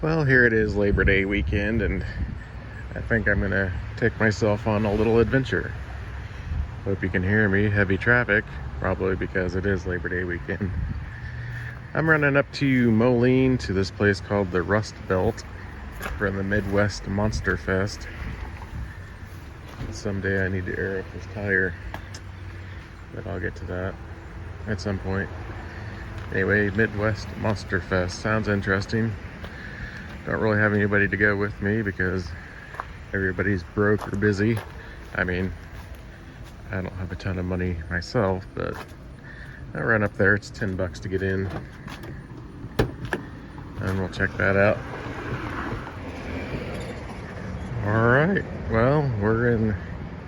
Well, here it is Labor Day weekend, and I think I'm going to take myself on a little adventure. Hope you can hear me. Heavy traffic, probably because it is Labor Day weekend. I'm running up to Moline to this place called the Rust Belt for the Midwest Monster Fest. Someday I need to air up this tire, but I'll get to that at some point. Anyway, Midwest Monster Fest sounds interesting. Don't really have anybody to go with me because everybody's broke or busy. I mean, I don't have a ton of money myself, but I'll run up there. It's $10 to get in, and we'll check that out. All right, well, we're in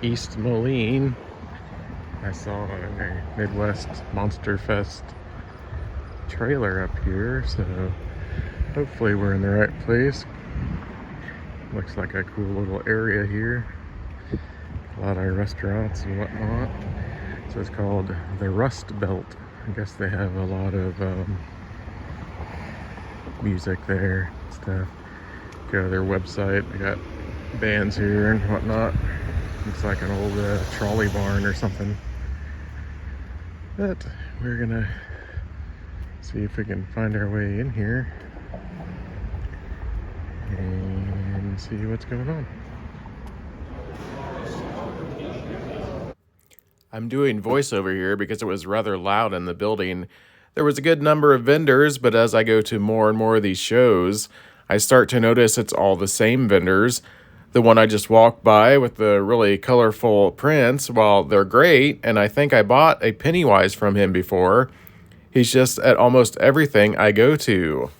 East Moline. I saw a Midwest Monster Fest trailer up here, so hopefully we're in the right place. Looks like a cool little area here. A lot of restaurants and whatnot. So it's called the Rust Belt. I guess they have a lot of music there and stuff. Go to their website. They got bands here and whatnot. Looks like an old trolley barn or something. But we're gonna see if we can find our way in here and see what's going on. I'm doing voiceover here because it was rather loud in the building. There was a good number of vendors, but as I go to more and more of these shows, I start to notice it's all the same vendors. The one I just walked by with the really colorful prints, while they're great, and I think I bought a Pennywise from him before, he's just at almost everything I go to.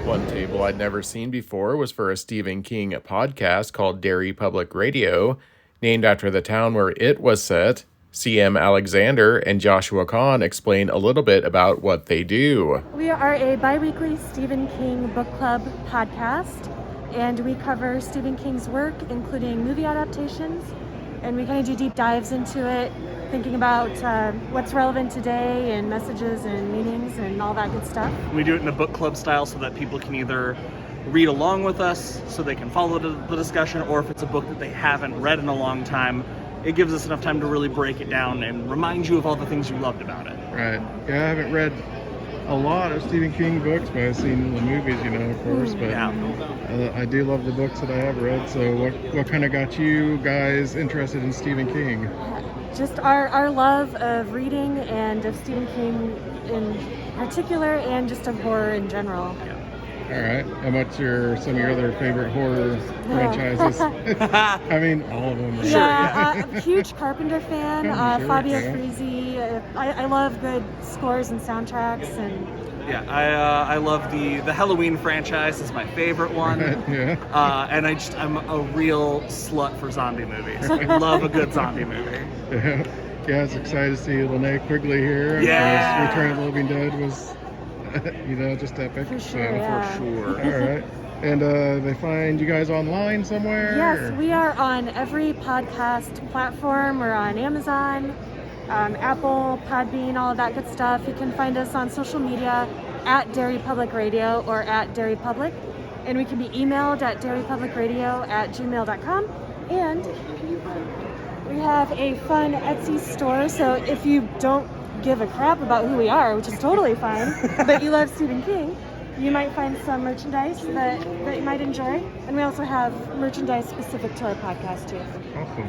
One table I'd never seen before was for a Stephen King podcast called Derry Public Radio, named after the town where it was set. C.M. Alexander and Joshua Kahn explain a little bit about what they do. We are a bi-weekly Stephen King book club podcast, and we cover Stephen King's work, including movie adaptations, and we kind of do deep dives into it, thinking about what's relevant today and messages and meanings and all that good stuff. We do it in a book club style so that people can either read along with us so they can follow the discussion, or if it's a book that they haven't read in a long time, it gives us enough time to really break it down and remind you of all the things you loved about it. Right. Yeah, I haven't read a lot of Stephen King books, but I've seen the movies, of course. But yeah. I do love the books that I have read. So what kind of got you guys interested in Stephen King? Just our love of reading and of Stephen King in particular, and just of horror in general. Yeah. All right. And what's some of your other favorite horror franchises? I mean, all of them. Right? Yeah, huge Carpenter fan. Sure, Fabio yeah. Frizzi. I love good scores and soundtracks, and Yeah, I love the Halloween franchise. Is my favorite one. Yeah. And I'm a real slut for zombie movies. I love a good zombie movie. Yeah. Yeah, I was excited to see Linnea Quigley here. Yeah. Return of the Living Dead was, just epic. For sure, So, yeah. For sure. All right. And they find you guys online somewhere? Yes, we are on every podcast platform. We're on Amazon, Apple, Podbean, all of that good stuff. You can find us on social media at Derry Public Radio or at Derry Public. And we can be emailed at derrypublicradio@gmail.com. And we have a fun Etsy store, so if you don't give a crap about who we are, which is totally fine, but you love Stephen King, you might find some merchandise that you might enjoy. And we also have merchandise specific to our podcast too. Awesome.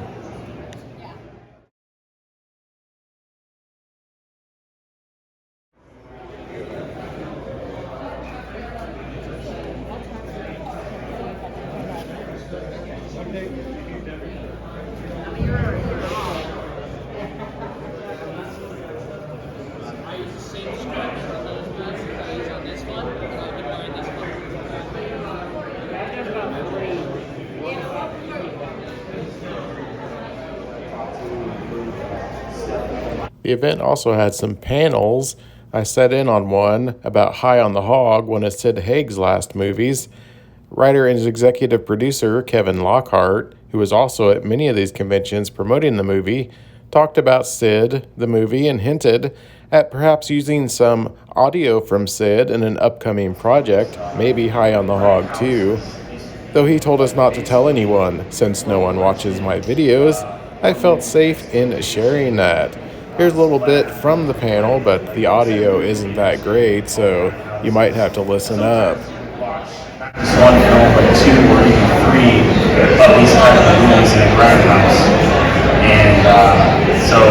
The event also had some panels. I sat in on one about High on the Hog, one of Sid Haig's last movies. Writer and executive producer Kevin Lockhart, who was also at many of these conventions promoting the movie, talked about Sid, the movie, and hinted at perhaps using some audio from Sid in an upcoming project, maybe High on the Hog too. Though he told us not to tell anyone, since no one watches my videos, I felt safe in sharing that. Here's a little bit from the panel, but the audio isn't that great, so you might have to listen up. One film, but two or even three of these kind of movies in a grindhouse. And so,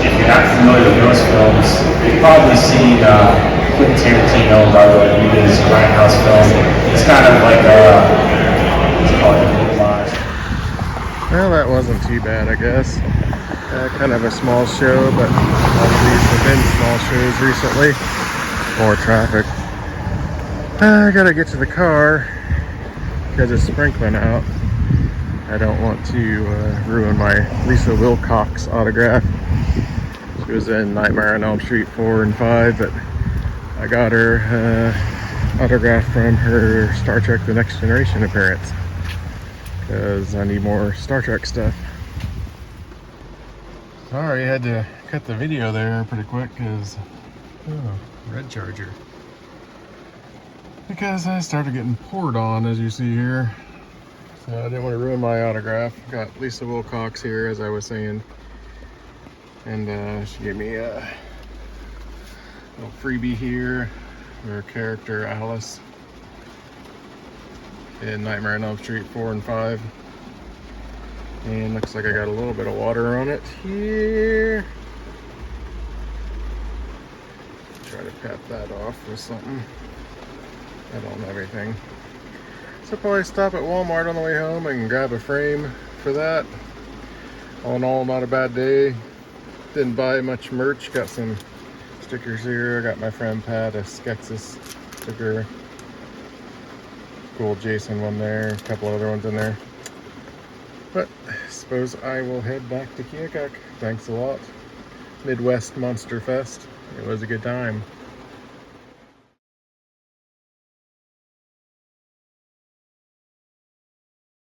if you're not familiar with those films, you've probably seen Quentin Tarantino and Robert Rodriguez's grindhouse film. It's kind of like what's it called, a homage. Well, that wasn't too bad, I guess. Kind of a small show, but all of these have been small shows recently. More traffic. I gotta get to the car because it's sprinkling out. I don't want to ruin my Lisa Wilcox autograph. She was in Nightmare on Elm Street 4 and 5, but I got her autograph from her Star Trek The Next Generation appearance because I need more Star Trek stuff. Sorry, I had to cut the video there pretty quick because, red charger. Because I started getting poured on, as you see here. So I didn't want to ruin my autograph. Got Lisa Wilcox here, as I was saying. And she gave me a little freebie here. Her character, Alice, in Nightmare on Elm Street 4 and 5. And looks like I got a little bit of water on it here. Try to pat that off with something. I don't have anything. So probably stop at Walmart on the way home and grab a frame for that. All in all, not a bad day. Didn't buy much merch. Got some stickers here. I got my friend Pat a Skexis sticker. Cool Jason one there. A couple other ones in there. But I suppose I will head back to Keokuk. Thanks a lot. Midwest Monster Fest. It was a good time.